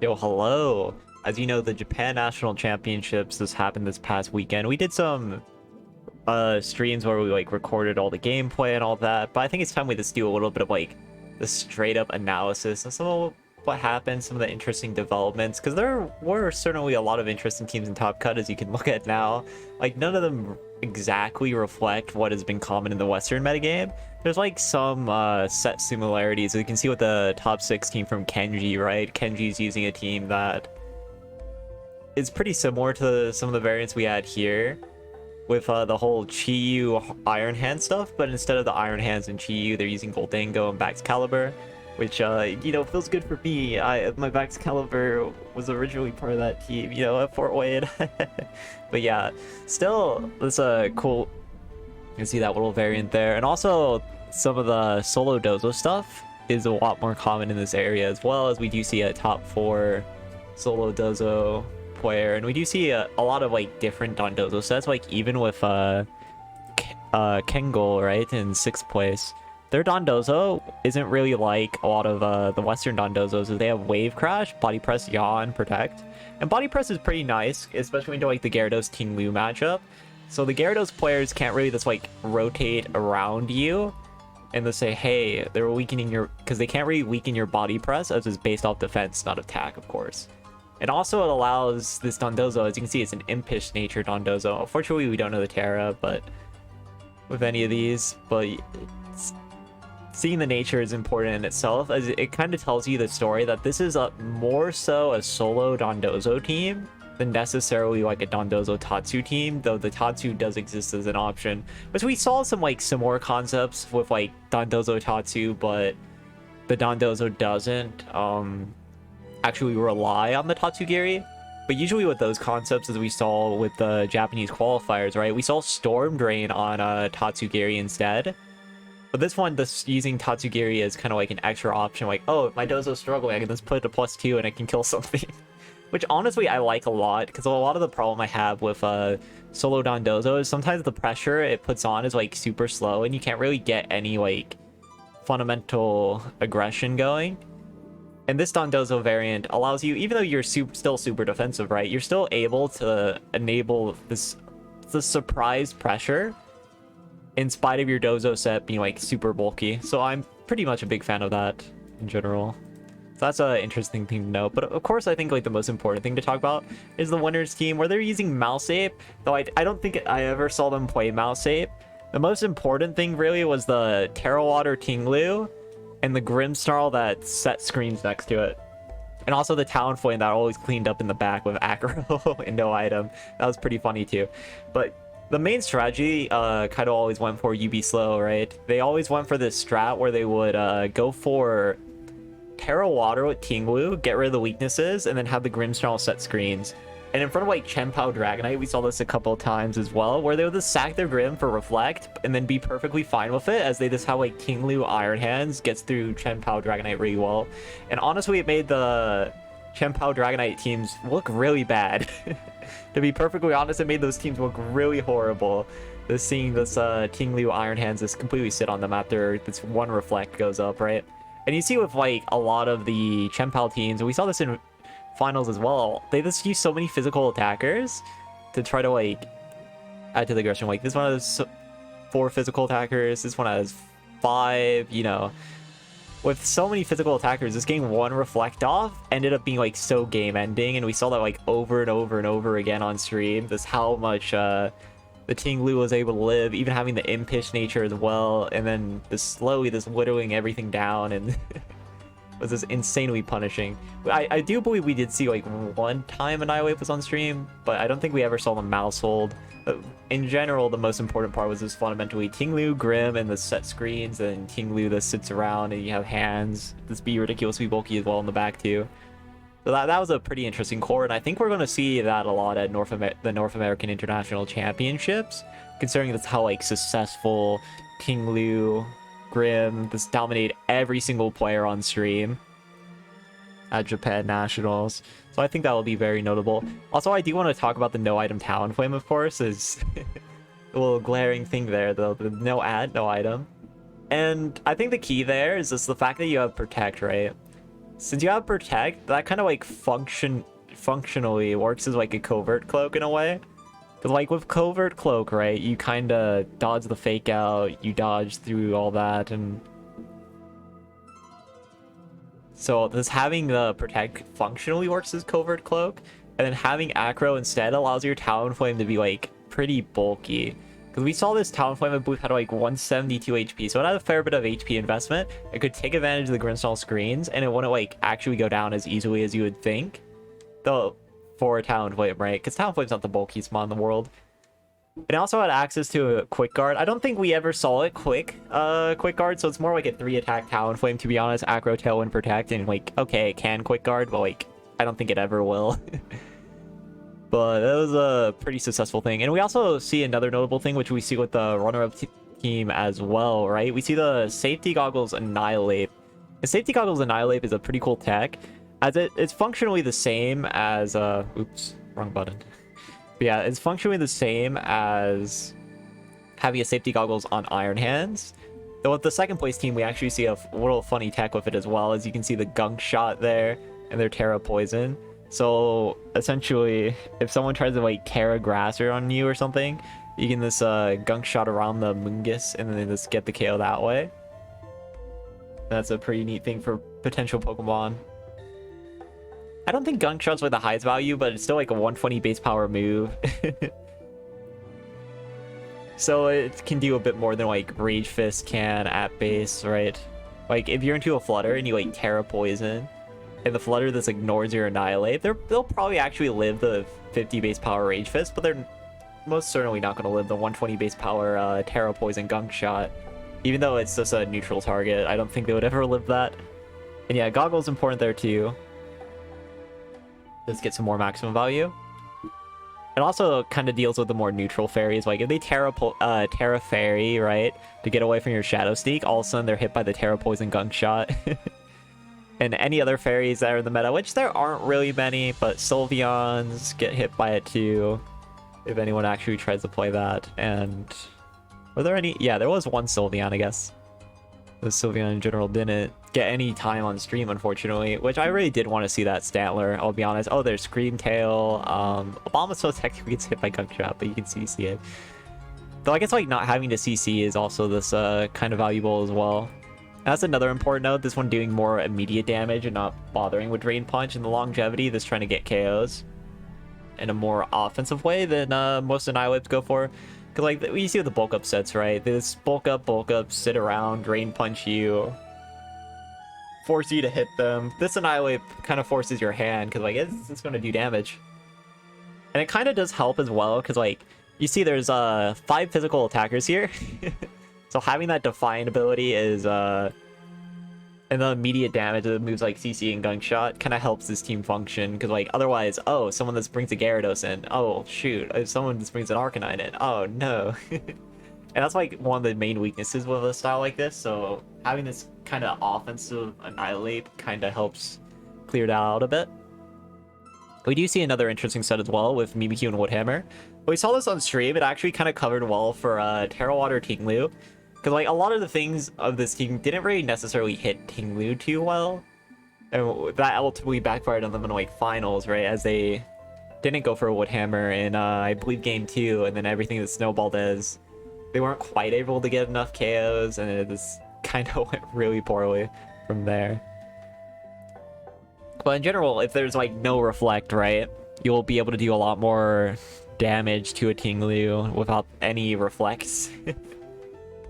Yo, hello. As you know, the Japan National Championships this happened this past weekend. We did some streams where we like recorded all the gameplay and all that, but I think it's time we just do a little bit of like the straight up analysis of some of what happened, some of the interesting developments, because there were certainly a lot of interesting teams in Top Cut, as you can look at now. Like, none of them exactly reflect what has been common in the Western metagame. There's like some set similarities. You can see with the top 6 team from Kenji, right? Kenji's using a team that is pretty similar to some of the variants we had here with the whole Chi-Yu Iron Hand stuff, but instead of the Iron Hands and Chi-Yu, they're using Goldango and Baxcalibur, which, you know, feels good for me. My Baxcalibur was originally part of that team, you know, at Fort Wayne. But yeah, still, it's cool. You can see that little variant there. And also, some of the solo Dozo stuff is a lot more common in this area, as well as we do see a top 4 solo Dozo player, and we do see a lot of like different Dondozo sets, like even with Kengol, right, in 6th place. Their Dondozo isn't really like a lot of the Western Dondozos. They have Wave Crash, Body Press, Yaw, Protect. And Body Press is pretty nice, especially into like the Gyarados Team Lu matchup. So the Gyarados players can't really just like rotate around you and they say, hey, they're weakening your, because they can't really weaken your Body Press, as is based off defense, not attack, of course. And also it allows this Dondozo, as you can see, it's an impish nature Dondozo. Unfortunately, we don't know the Terra, but with any of these, but seeing the nature is important in itself, as it kind of tells you the story that this is more so a solo Dondozo team than necessarily like a Dondozo Tatsu team, though the Tatsu does exist as an option. Which we saw some like similar concepts with like Dondozo Tatsu, but the Dondozo doesn't actually rely on the Tatsugiri. But usually with those concepts, as we saw with the Japanese qualifiers, right, we saw Storm Drain on Tatsugiri instead. But this one, this using Tatsugiri as kind of like an extra option, like, oh, if my Dozo's struggling, I can just put it to +2 and I can kill something. Which honestly I like a lot, because a lot of the problem I have with solo Dondozo is sometimes the pressure it puts on is like super slow and you can't really get any like fundamental aggression going. And this Dondozo variant allows you, even though you're still super defensive, right, you're still able to enable this surprise pressure in spite of your Dozo set being like super bulky. So I'm pretty much a big fan of that in general. So that's an interesting thing to know. But of course, I think like the most important thing to talk about is the winners team, where they're using Mouseape, though I don't think I ever saw them play Mouseape. The most important thing really was the Terra Water Tinglu and the Grimmsnarl that set screens next to it. And also the Talonflame that always cleaned up in the back with Acro and no item. That was pretty funny too. But the main strategy kind of always went for UB slow, right? They always went for this strat where they would go for Terra Water with Tinglu, get rid of the weaknesses, and then have the Grimmsnarl set screens. And in front of like Chenpao Dragonite, we saw this a couple of times as well, where they would just sack their Grim for Reflect and then be perfectly fine with it, as they just have like Tinglu Iron Hands gets through Chenpao Dragonite really well. And honestly, it made the Chenpao Dragonite teams look really bad. To be perfectly honest, it made those teams look really horrible. Just seeing this Tinglu Iron Hands just completely sit on them after this one Reflect goes up, right? And you see with like a lot of the Chenpao teams, and we saw this in finals as well, they just use so many physical attackers to try to like add to the aggression. Like this one has 4 physical attackers, this one has 5, you know. With so many physical attackers, this getting one Reflect off ended up being like so game ending, and we saw that like over and over and over again on stream, just how much the Tinglu was able to live, even having the impish nature as well, and then just slowly just whittling everything down, and was just insanely punishing. I do believe we did see like one time Annihilape was on stream, but I don't think we ever saw the mouse hold. But in general, the most important part was just fundamentally Tinglu, Grim, and the set screens, and Tinglu that sits around, and you have hands. This be ridiculously bulky as well in the back too. So that was a pretty interesting core, and I think we're going to see that a lot at the North American International Championships, considering that's how like successful Tinglu, Grim just dominate every single player on stream at Japan Nationals. So I think that will be very notable. Also, I do want to talk about the no item Talonflame, of course, is a little glaring thing there, though. The no ad, no item. And I think the key there is just the fact that you have Protect, right? since you have Protect, that kind of like functionally works as like a covert cloak in a way. Because like with covert cloak, right, you kind of dodge the fake out, you dodge through all that, and so this having the Protect functionally works as covert cloak, and then having Acro instead allows your Talonflame to be like pretty bulky. Because we saw this Talonflame, I believe, had like 172 HP, so it had a fair bit of HP investment. It could take advantage of the Grimmsnarl screens, and it wouldn't like actually go down as easily as you would think. Though, for a Talonflame, right? Because Talonflame's not the bulkiest mon in the world. It also had access to a quick guard. I don't think we ever saw it quick guard, so it's more like a 3-attack Talonflame, to be honest. Acro, Tailwind, Protect, and like, okay, it can quick guard, but like, I don't think it ever will. But that was a pretty successful thing. And we also see another notable thing, which we see with the runner-up team as well, right? We see the Safety Goggles Annihilape. The Safety Goggles Annihilape is a pretty cool tech, as it's functionally the same as... oops, wrong button. But yeah, it's functionally the same as having a Safety Goggles on Iron Hands. Though with the second place team, we actually see a little funny tech with it as well, as you can see the Gunk Shot there and their Terra Poison. So essentially, if someone tries to like Terra Grasser on you or something, you can just Gunk Shot around the Mungus and then just get the KO that way. That's a pretty neat thing for potential Pokemon. I don't think Gunk Shot's like the highest value, but it's still like a 120 base power move. So it can do a bit more than like Rage Fist can at base, right? Like if you're into a Flutter and you like Terra Poison, and the Flutter just ignores your Annihilape, they'll probably actually live the 50 base power Rage Fist, but they're most certainly not going to live the 120 base power Terra Poison Gunk Shot. Even though it's just a neutral target, I don't think they would ever live that. And yeah, Goggle's important there too. Let's get some more maximum value. It also kind of deals with the more neutral fairies. Like if they Terra Fairy, right, to get away from your Shadow Sneak, all of a sudden they're hit by the Terra Poison Gunk Shot. And any other fairies that are in the meta, which there aren't really many, but Sylveons get hit by it too, if anyone actually tries to play that. And were there any? Yeah, there was one Sylveon, I guess. The Sylveon in general didn't get any time on stream, unfortunately, which I really did want to see that Stantler, I'll be honest. Oh, there's Screamtail. Obamaso technically gets hit by Gunk Shot, but you can CC it. Though I guess like not having to CC is also this kind of valuable as well. That's another important note, this one doing more immediate damage and not bothering with Drain Punch, and the longevity, this trying to get KOs in a more offensive way than most Annihilapes go for. Because like, you see with the bulk up sets, right? They just bulk up, sit around, Drain Punch you, force you to hit them. This Annihilape kind of forces your hand, because like, it's going to do damage. And it kind of does help as well, because like, you see there's 5 physical attackers here. So having that Defiant ability is, and the immediate damage of moves like CC and Gunk Shot kind of helps this team function, because like otherwise, oh, someone that brings a Gyarados in, oh shoot, if someone just brings an Arcanine in, oh no. And that's like one of the main weaknesses with a style like this, so having this kind of offensive Annihilate kind of helps clear that out a bit. We do see another interesting set as well with Mimikyu and Woodhammer. We saw this on stream, it actually kind of covered well for Terra Water Tinglu. Because like a lot of the things of this team didn't really necessarily hit Tinglu too well. And that ultimately backfired on them in like finals, right? As they didn't go for a Woodhammer in I believe game 2, and then everything that snowballed as they weren't quite able to get enough KOs, and it just kind of went really poorly from there. But in general, if there's like no Reflect, right, you'll be able to do a lot more damage to a Tinglu without any Reflects.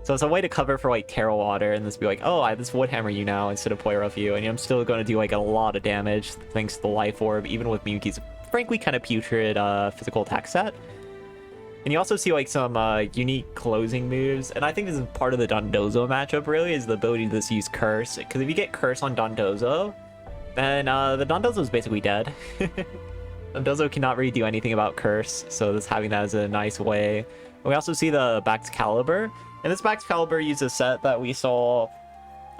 So it's a way to cover for like Terra Water and just be like, oh, I just Woodhammer you now instead of Play Rough you, and I'm still going to do like a lot of damage thanks to the Life Orb, even with Miyuki's frankly kind of putrid physical attack set. And you also see like some unique closing moves, and I think this is part of the Dondozo matchup really, is the ability to just use Curse, because if you get Curse on Dondozo, then the Dondozo is basically dead. Dondozo cannot really do anything about Curse, so just having that is a nice way. And we also see the Baxcalibur. And this Baxcalibur uses a set that we saw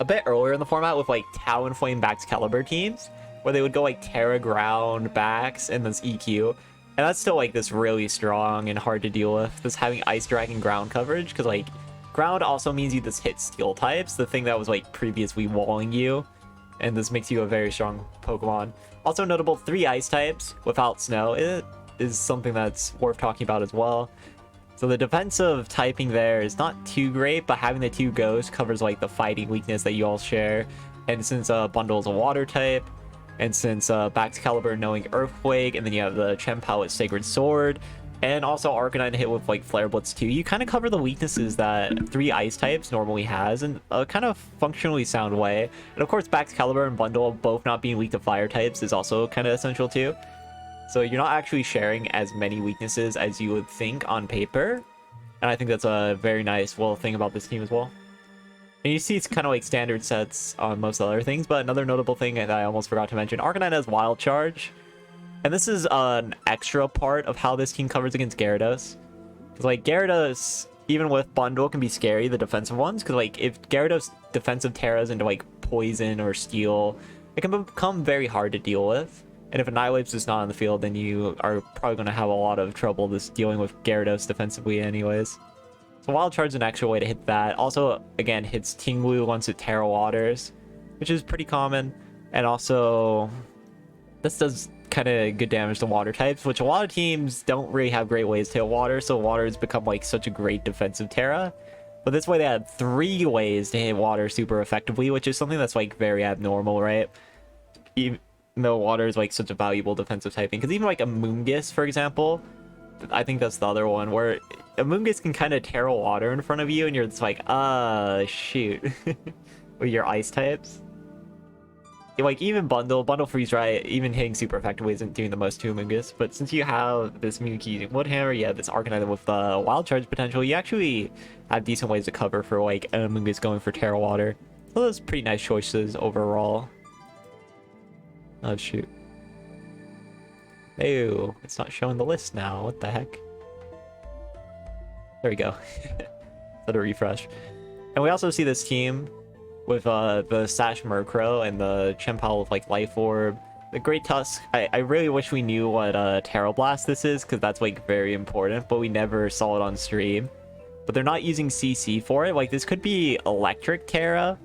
a bit earlier in the format with like Talonflame Baxcalibur teams, where they would go like Terra Ground, Bax, and this EQ. And that's still like this really strong and hard to deal with, this having Ice Dragon ground coverage, because like ground also means you just hit steel types, the thing that was like previously walling you. and this makes you a very strong Pokemon. Also notable, 3 ice types without snow. It is something that's worth talking about as well. So the defensive typing there is not too great, but having the 2 ghosts covers like the fighting weakness that you all share. And since Bundle is a water type, and since Baxcalibur knowing Earthquake, and then you have the Chien-Pao with Sacred Sword, and also Arcanine hit with like Flare Blitz too, you kind of cover the weaknesses that 3 ice types normally has in a kind of functionally sound way. And of course Baxcalibur and Bundle both not being weak to fire types is also kind of essential too. So you're not actually sharing as many weaknesses as you would think on paper. And I think that's a very nice thing about this team as well. And you see it's kind of like standard sets on most other things, but another notable thing that I almost forgot to mention, Arcanine has Wild Charge. And this is an extra part of how this team covers against Gyarados. Because like Gyarados, even with Bundle, can be scary, the defensive ones. Because like if Gyarados defensive Terras into like Poison or Steel, it can become very hard to deal with. And if Annihilape's just not on the field, then you are probably going to have a lot of trouble just dealing with Gyarados defensively anyways. So Wild Charge is an extra way to hit that. Also, again, hits Tinglu once it Terra Waters, which is pretty common. And also, this does kind of good damage to water types, which a lot of teams don't really have great ways to hit water, so water has become like such a great defensive Terra. But this way they had 3 ways to hit water super effectively, which is something that's like very abnormal, right? Even though water is like such a valuable defensive typing, because even like a Moongus, for example, I think that's the other one where a Moongus can kind of Terra Water in front of you, and you're just like, shoot, with your ice types. Like even Bundle Freeze Dry, even hitting super effectively isn't doing the most to Moongus. But since you have this Mewtwo using Wood Hammer, you have this Arcanine with Wild Charge potential, you actually have decent ways to cover for like a Moongus going for Terra Water. So those pretty nice choices overall. Oh shoot. Ew, it's not showing the list now. What the heck? There we go. Let it refresh. And we also see this team with the Sash Murkrow and the Chien-Pao with like Life Orb. The Great Tusk, I really wish we knew what Terra Blast this is, because that's like very important, but we never saw it on stream. But they're not using CC for it. Like this could be Electric Terra.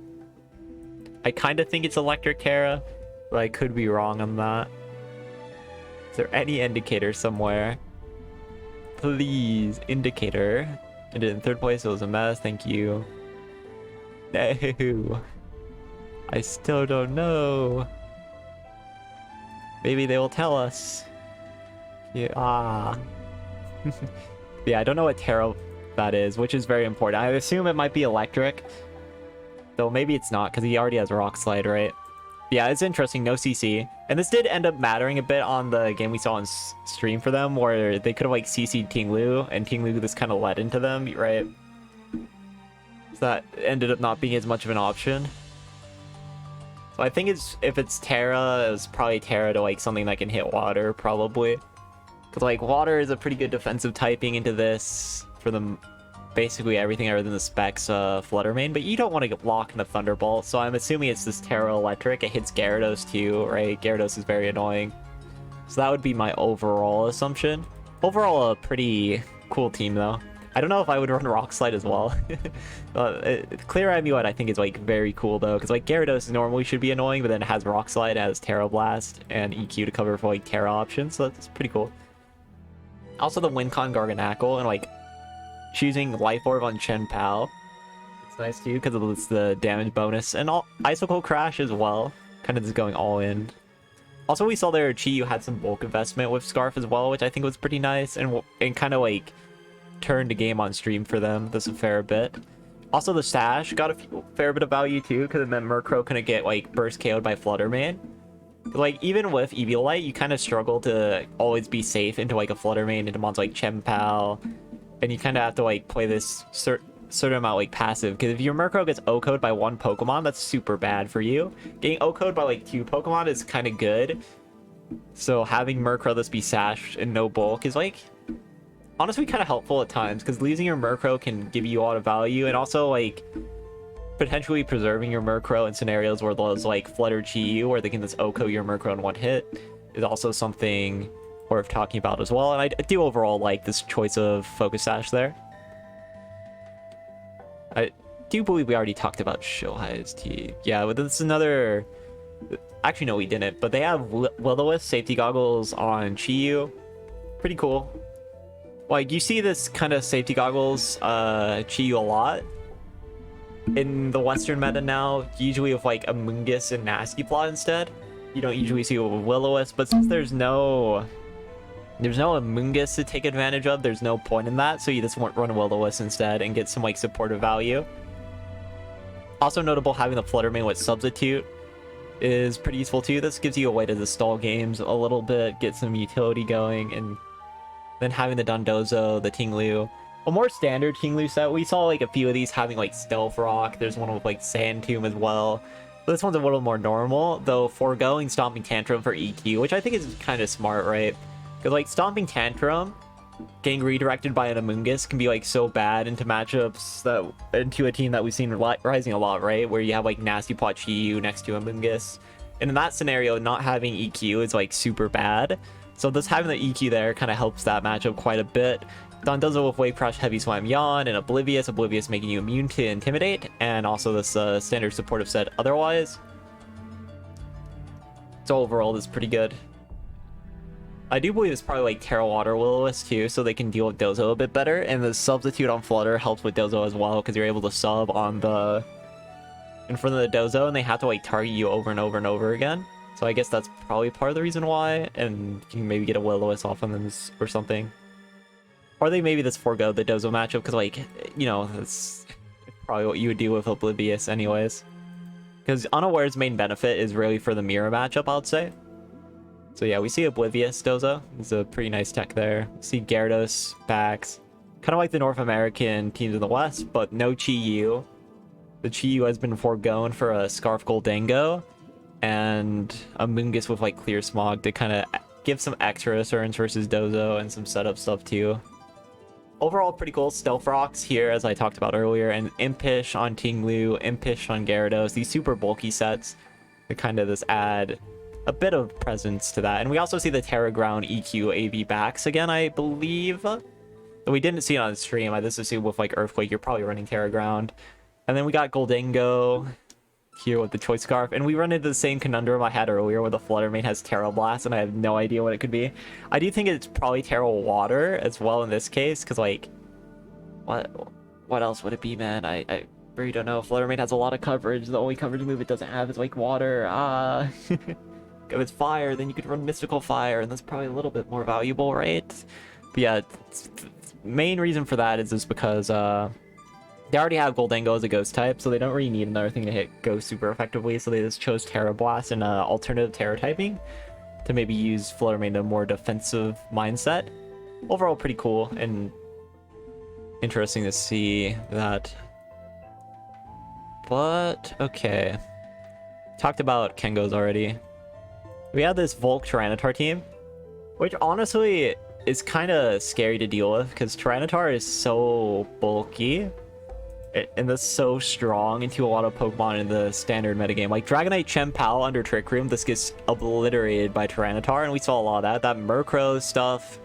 I kind of think it's Electric Terra, but I could be wrong on that. Is there any indicator somewhere? Please, indicator. I did in 3rd place, it was a mess, thank you. No. I still don't know. Maybe they will tell us. Yeah. Yeah, I don't know what Terra that is, which is very important. I assume it might be electric. Though maybe it's not, because he already has Rock Slide, right? Yeah, it's interesting, no CC. And this did end up mattering a bit on the game we saw on stream for them, where they could have like CC'd Tinglu, and Tinglu just kind of led into them, right? So that ended up not being as much of an option. So I think if it's Terra, it was probably Terra to like something that can hit water, probably. Because like water is a pretty good defensive typing into this for them. Basically everything other than the specs Flutter Mane, but you don't want to get locked in a Thunderbolt, so I'm assuming it's this Terra Electric. It hits Gyarados too, right? Gyarados is very annoying. So that would be my overall assumption. Overall, a pretty cool team though. I don't know if I would run Rock Slide as well. Clear Amulet I think is like very cool though, because like Gyarados normally should be annoying, but then it has Rock Slide, it has Terra Blast, and EQ to cover for like Terra options, so that's pretty cool. Also the Wincon Garganacl, and like choosing Life Orb on Chien-Pao. It's nice too, because it's the damage bonus, and Icicle Crash as well. Kind of just going all in. Also, we saw there Chi-Yu had some bulk investment with Scarf as well, which I think was pretty nice, and kind of like turned the game on stream for them this a fair bit. Also, the Sash got a fair bit of value too, because it meant Murkrow couldn't get like burst KO'd by Flutter Mane. Like even with Eviolite, you kind of struggle to always be safe into like a Flutter Mane into mons like Chien-Pao. And you kind of have to like play this certain amount like passive, because if your Murkrow gets OHKO'd by 1 Pokemon, that's super bad for you. Getting OHKO'd by like 2 Pokemon is kind of good. So having Murkrow this be sashed and no bulk is like honestly kind of helpful at times, because losing your Murkrow can give you a lot of value, and also like potentially preserving your Murkrow in scenarios where those like Flutter Chi-Yu, where they can just OHKO your Murkrow in 1 hit, is also something worth talking about as well. And I do overall like this choice of Focus Sash there. I do believe we already talked about Shohai's team. Yeah, but this is another Actually, no, we didn't. But they have Will-O-Wisp safety goggles on Chi-Yu. Pretty cool. Like, you see this kind of safety goggles Chi-Yu a lot in the Western meta now, usually with like Amoonguss and Nasty Plot instead. You don't usually see it with Will-O-Wisp, but since there's no Amoonguss to take advantage of, there's no point in that, so you just run Will-O-Wisp instead and get some like supportive value. Also notable, having the Fluttermane with Substitute is pretty useful too. This gives you a way to stall games a little bit, get some utility going, and then having the Dondozo, the Tinglu, a more standard Tinglu set. We saw like a few of these having like Stealth Rock. There's one with like Sand Tomb as well. But this one's a little more normal, though foregoing Stomping Tantrum for EQ, which I think is kind of smart, right? Because like Stomping Tantrum getting redirected by an Amoonguss can be like so bad into matchups that into a team that we've seen rising a lot, right? Where you have like Nasty Plot Chi-Yu next to Amoonguss. And in that scenario, not having EQ is like super bad. So just having the EQ there kind of helps that matchup quite a bit. Dondozo with Wave Crash, Heavy Swam, Yawn, and Oblivious. Oblivious making you immune to Intimidate, and also this standard supportive set otherwise. So overall, this is pretty good. I do believe it's probably like Terra Water Will-O-Wisp too, so they can deal with Dozo a bit better. And the Substitute on Flutter helps with Dozo as well, because you're able to sub on the in front of the Dozo, and they have to like target you over and over and over again. So I guess that's probably part of the reason why, and you can maybe get a Will-O-Wisp off on them or something. Or they maybe just forego the Dozo matchup, because like, you know, that's probably what you would do with Oblivious anyways. Because Unaware's main benefit is really for the mirror matchup, I would say. So yeah, we see Oblivious Dozo. It's a pretty nice tech there. We see Gyarados, Bax. Kind of like the North American teams in the West, but no Chi-Yu. The Chi-Yu has been foregone for a Scarf Goldango and a Amoonguss with like Clear Smog to kind of give some extra turns versus Dozo and some setup stuff too. Overall, pretty cool. Stealth Rocks here, as I talked about earlier, and Impish on Tinglu, Impish on Gyarados. These super bulky sets that kind of just add a bit of presence to that. And we also see the Terra Ground EQ AV backs again, I believe. We didn't see it on the stream. I just assume with like Earthquake, you're probably running Terra Ground. And then we got Goldango here with the Choice Scarf, and we run into the same conundrum I had earlier where the Fluttermane has Terra Blast and I have no idea what it could be. I do think it's probably Terra Water as well in this case, because like what else would it be, man? I really don't know. Fluttermane has a lot of coverage. The only coverage move it doesn't have is like Water. If it's Fire, then you could run Mystical Fire, and that's probably a little bit more valuable, right? But yeah, main reason for that is just because they already have Goldango as a Ghost type, so they don't really need another thing to hit Ghost super effectively, so they just chose Terra Blast and alternative Terra typing to maybe use Fluttermane in a more defensive mindset. Overall, pretty cool and interesting to see that. But, okay. Talked about Kengos already. We have this Volk Tyranitar team, which honestly is kind of scary to deal with, because Tyranitar is so bulky and that's so strong into a lot of Pokemon in the standard metagame. Like Dragonite Chien-Pao under Trick Room, this gets obliterated by Tyranitar, and we saw a lot of that. That Murkrow stuff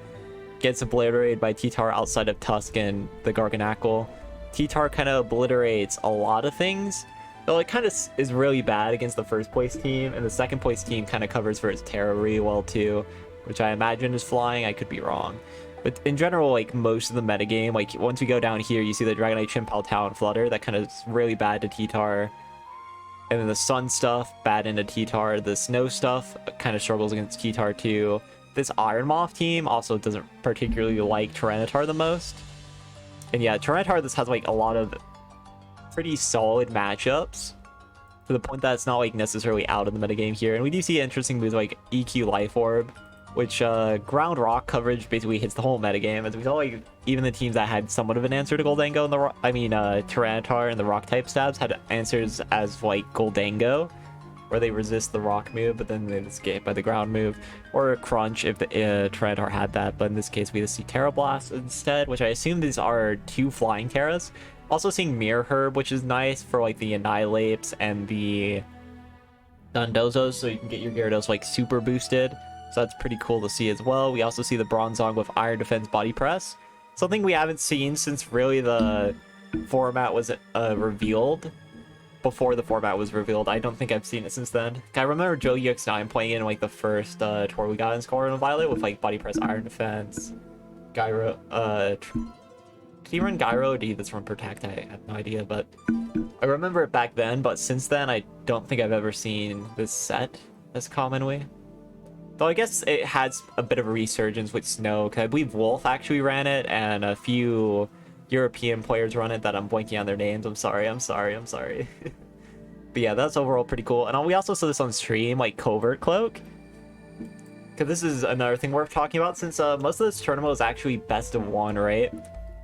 gets obliterated by T-Tar outside of Tusk and the Garganacl. T-Tar kind of obliterates a lot of things, though it kind of is really bad against the first place team, and the second place team kind of covers for its Terra really well too, which I imagine is flying. I could be wrong. But in general, like most of the metagame, like once we go down here, you see the Dragonite, Chien-Pao, Talonflutter, that kind of is really bad to T-Tar. And then the Sun stuff, bad into T-Tar. The Snow stuff kind of struggles against T-Tar too. This Iron Moth team also doesn't particularly like Tyranitar the most. And yeah, Tyranitar this has like a lot of pretty solid matchups, to the point that it's not like necessarily out of the metagame here. And we do see interesting moves like EQ Life Orb, which ground rock coverage basically hits the whole metagame, as we saw like even the teams that had somewhat of an answer to Goldango and Tyranitar and the rock type stabs had answers as like Goldango, where they resist the rock move but then they escape by the ground move, or Crunch if the Tyranitar had that. But in this case we just see Terra Blast instead, which I assume these are two flying Terras. Also seeing Mirror Herb, which is nice for like the Annihilapes and the Dondozos, so you can get your Gyarados like super boosted. So that's pretty cool to see as well. We also see the Bronzong with Iron Defense Body Press, something we haven't seen since really the format was revealed before the format was revealed. I don't think I've seen it since then. I remember Joe UX9 playing in like the first tour we got in Scarlet and Violet with like Body Press, Iron Defense, Gyro. Did he run Gyro? Did this run Protect? I have no idea, but I remember it back then. But since then, I don't think I've ever seen this set as commonly. Though I guess it has a bit of a resurgence with Snow, because I believe Wolf actually ran it, and a few European players run it that I'm blanking on their names. I'm sorry. But yeah, that's overall pretty cool. And we also saw this on stream, like Covert Cloak. Because this is another thing worth talking about, since most of this tournament was actually best of one, right?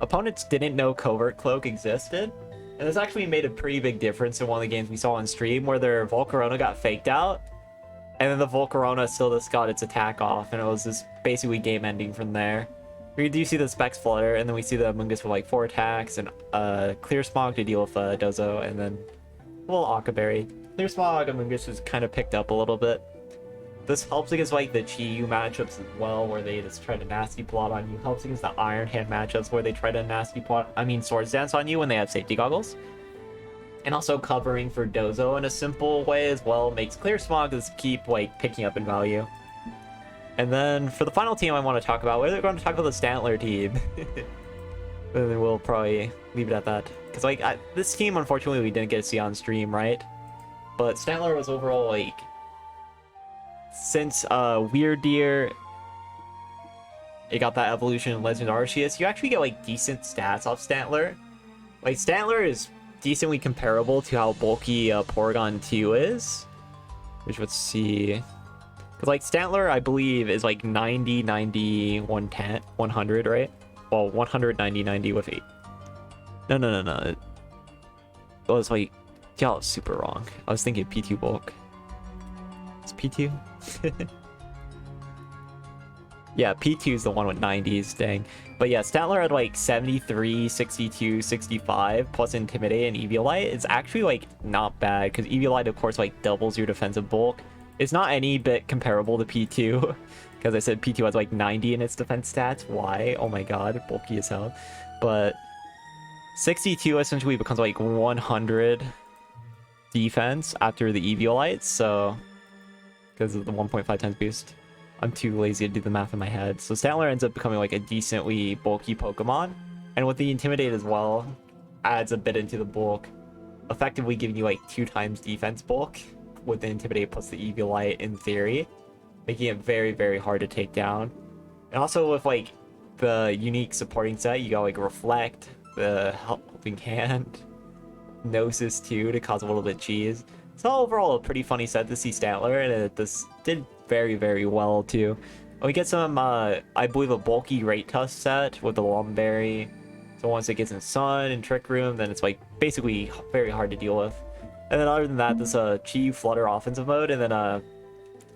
Opponents didn't know Covert Cloak existed. And this actually made a pretty big difference in one of the games we saw on stream, where their Volcarona got faked out. And then the Volcarona still just got its attack off, and it was just basically game ending from there. We do see the Specs Flutter, and then we see the Amoonguss with like 4 attacks, and Clear Smog to deal with Dozo, and then a little Akaberry. Clear Smog Amoonguss was kind of picked up a little bit. This helps against like the Chi-Yu matchups as well, where they just try to nasty plot on you. Helps against the Iron Hand matchups, where they try to nasty plot, Swords Dance on you when they have safety goggles. And also covering for Dozo in a simple way as well makes Clear Smog just keep like picking up in value. And then for the final team I want to talk about, we're going to talk about the Stantler team. And then we'll probably leave it at that. Because like this team, unfortunately, we didn't get to see on stream, right? But Stantler was overall like, since Weird Deer, it got that evolution in Legend Arceus, you actually get like decent stats off Stantler. Like Stantler is decently comparable to how bulky Porygon 2 is. Which, let's see. Because like Stantler, I believe, is like 90, 90, 110, 100, right? Well, 100, 90, 90 with 8. No. It was like, y'all was super wrong. I was thinking P2 bulk. It's P2? Yeah, P2 is the one with 90s, dang. But yeah, Stantler had like 73, 62, 65, plus Intimidate and Eviolite. It's actually like not bad, because Eviolite, of course, like doubles your defensive bulk. It's not any bit comparable to P2, because I said P2 has like 90 in its defense stats. Why? Oh my god, bulky as hell. But 62 essentially becomes like 100 defense after the Eviolite, so because of the 1.5 times boost. I'm too lazy to do the math in my head. So Stantler ends up becoming like a decently bulky Pokemon. And with the Intimidate as well, adds a bit into the bulk, effectively giving you like 2 times defense bulk with the Intimidate plus the Eviolite in theory, making it very, very hard to take down. And also with like the unique supporting set, you got like Reflect, the Helping Hand, Gnosis too to cause a little bit cheese. So overall a pretty funny set to see Stantler, and it just did very, very well too. And we get some, I believe, a bulky Rate Tusk set with the Lumberry. So once it gets in Sun and Trick Room, then it's like basically very hard to deal with. And then other than that, this Chi Flutter offensive mode, and then a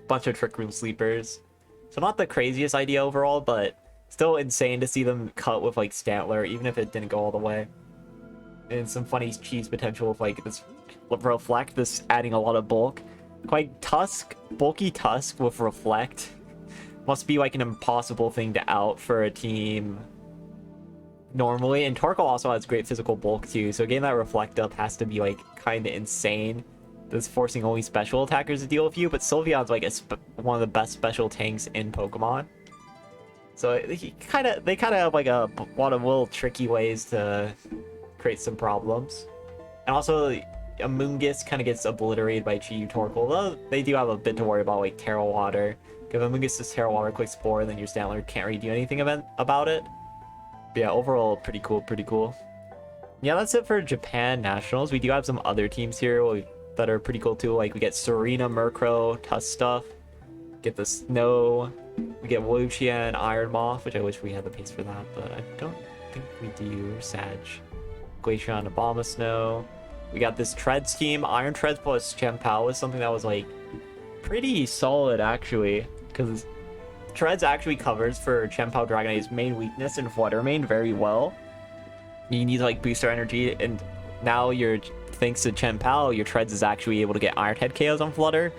bunch of Trick Room sleepers. So not the craziest idea overall, but still insane to see them cut with like Stantler, even if it didn't go all the way. And some funny cheese potential with like this Reflect, this adding a lot of bulk. Quite Tusk, bulky Tusk with Reflect must be like an impossible thing to out for a team normally. And Torkoal also has great physical bulk too, so getting that Reflect up has to be like kind of insane. That's forcing only special attackers to deal with you, but Sylveon's like one of the best special tanks in Pokemon. So they kind of have like a lot of little tricky ways to create some problems. And also Amoonguss kind of gets obliterated by Chi-Yu Torkoal, though they do have a bit to worry about, like Terra Water. If Amoonguss is Terra Water, Quick Spore, then your Stantler can't really do anything about it. But yeah, overall, pretty cool. Yeah, that's it for Japan Nationals. We do have some other teams here that are pretty cool too. Like we get Serena, Murkrow, Tusk Stuff. Get the Snow. We get Wuxian, Iron Moth, which I wish we had the pace for that, but I don't think we do. Sag. Glaceon, Abomasnow. We got this Treads team. Iron Treads plus Chien-Pao was something that was like pretty solid actually, because Treads actually covers for Chien-Pao Dragonade's main weakness in Flutter Mane very well. You need like booster energy, and now thanks to Chien-Pao, your Treads is actually able to get Iron Head KOs on Flutter,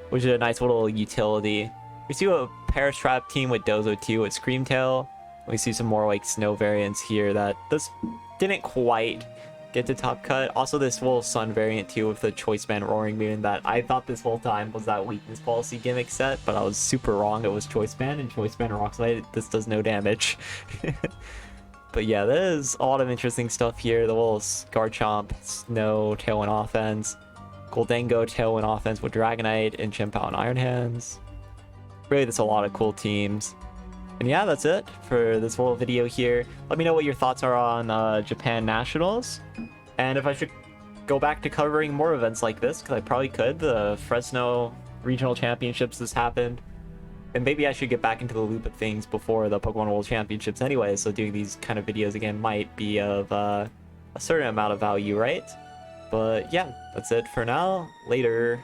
which is a nice little utility. We see a Paris Trap team with Dozo too with Screamtail. We see some more like Snow variants here that this didn't quite get to top cut. Also, this little sun variant too with the Choice Band Roaring Moon that I thought this whole time was that weakness policy gimmick set, but I was super wrong. It was Choice Band, and Choice Band Rock Slide. This does no damage. But yeah, there's a lot of interesting stuff here. The little Garchomp, Snow, Tailwind offense, Goldengo, Tailwind offense with Dragonite, and Chien-Pao and Iron Hands. Really, there's a lot of cool teams. And yeah, that's it for this little video here. Let me know what your thoughts are on Japan Nationals, and if I should go back to covering more events like this, because I probably could. The Fresno Regional Championships just happened, and maybe I should get back into the loop of things before the Pokemon World Championships anyway, so doing these kind of videos again might be of a certain amount of value, right? But yeah, that's it for now. Later.